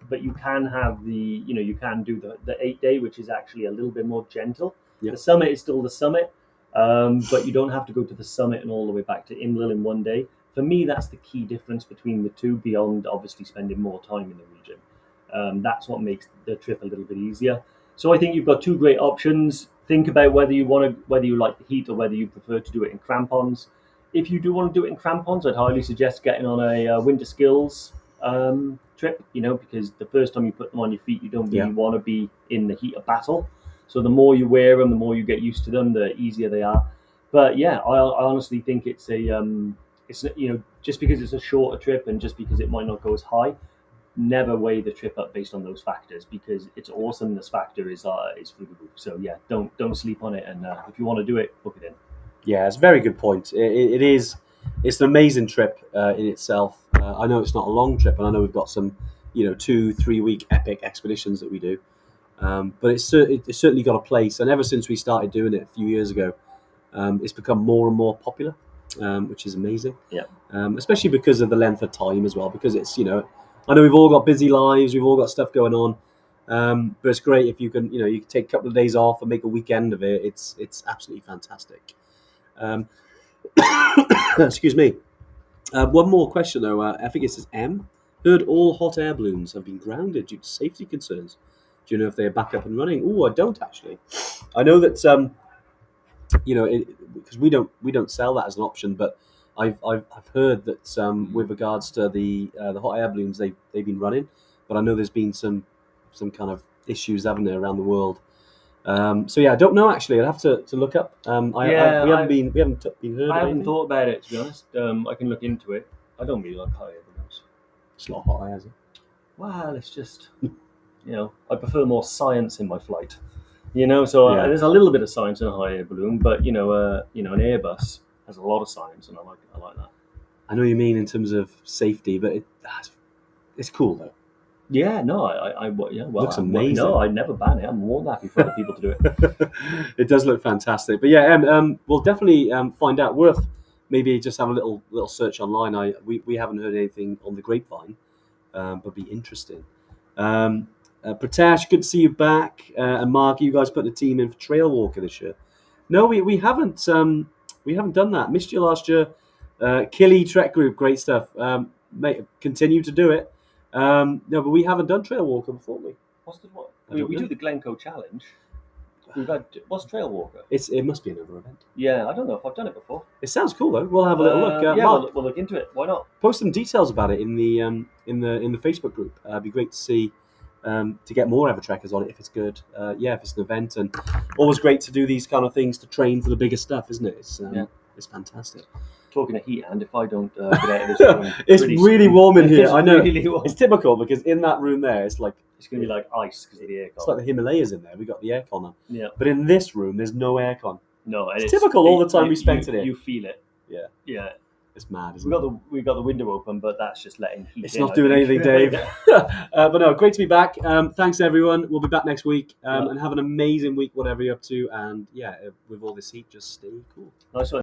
But you can have you can do the 8-day, which is actually a little bit more gentle. Yeah. The summit is still the summit, but you don't have to go to the summit and all the way back to Imlil in 1 day. For me, that's the key difference between the two, beyond obviously spending more time in the region. That's what makes the trip a little bit easier. So I think you've got 2 great options. Think about whether you like the heat or whether you prefer to do it in crampons. If you do want to do it in crampons, I'd highly suggest getting on a winter skills trip, because the first time you put them on your feet, you don't really Yeah. want to be in the heat of battle. So the more you wear them, the more you get used to them, the easier they are. But yeah, I honestly think it's just because it's a shorter trip and just because it might not go as high, never weigh the trip up based on those factors, because its awesomeness factor is through the roof. So yeah, don't sleep on it, and if you want to do it, book it in. Yeah, it's a very good point. It is. It's an amazing trip in itself. I know it's not a long trip, and I know we've got some, 2-3 week epic expeditions that we do. But it's certainly got a place. And ever since we started doing it a few years ago, it's become more and more popular, which is amazing. Yeah. Especially because of the length of time as well. Because it's I know we've all got busy lives, we've all got stuff going on. But it's great if you can you can take a couple of days off and make a weekend of it. It's absolutely fantastic. Um, excuse me. One more question though. I think it says M. Heard all hot air balloons have been grounded due to safety concerns. Do you know if they're back up and running? Oh, I don't actually. I know that because we don't sell that as an option, but I've heard that with regards to the hot air balloons, they've been running, but I know there's been some kind of issues, haven't there, around the world. So yeah, I don't know actually. I'd have to look up. We haven't been heard. I of haven't anything. thought about it, to be honest. I can look into it. I don't really like hot air balloons. It's not hot air, is it? Well, it's just, I prefer more science in my flight. So Yeah. there's a little bit of science in a hot air balloon, but an Airbus has a lot of science, and I like that. I know what you mean in terms of safety, but it's cool though. Yeah, no, well, Looks amazing. No, I'd never ban it. I'm more than happy for other people to do it. It does look fantastic, but yeah, we'll definitely find out. Worth maybe just have a little search online. We haven't heard anything on the grapevine, but be interesting. Pratash, good to see you back. And Mark, you guys put a team in for Trail Walker this year. No, we haven't. We haven't done that. Missed you last year. Killy Trek Group, great stuff. Continue to do it. No, but we haven't done Trail Walker before, we. What? I don't We know. do the Glencoe Challenge. What's Trail Walker? It must be another event. Yeah, I don't know if I've done it before. It sounds cool though. We'll have a little look. Yeah, Mark, we'll look into it. Why not? post some details about it in the Facebook group. It'd be great to see to get more Evertrekkers on it if it's good. If it's an event, and always great to do these kind of things to train for the bigger stuff, isn't it? It's fantastic. Talking of heat, and if I don't get out of this room, It's really warm in here. I know. Really warm. It's typical because in that room there, it's going to be like ice because of the aircon. It's like the Himalayas in there. We got the aircon on. Yeah. But in this room, there's no aircon. No, it's typical. All the time we spent in it. You feel it. Yeah. Yeah. It's mad, isn't it? We got the window open, but that's just letting heat. It's not doing anything, Dave. But no, great to be back. Thanks everyone. We'll be back next week and have an amazing week, whatever you're up to. And with all this heat, just stay cool. Nice one.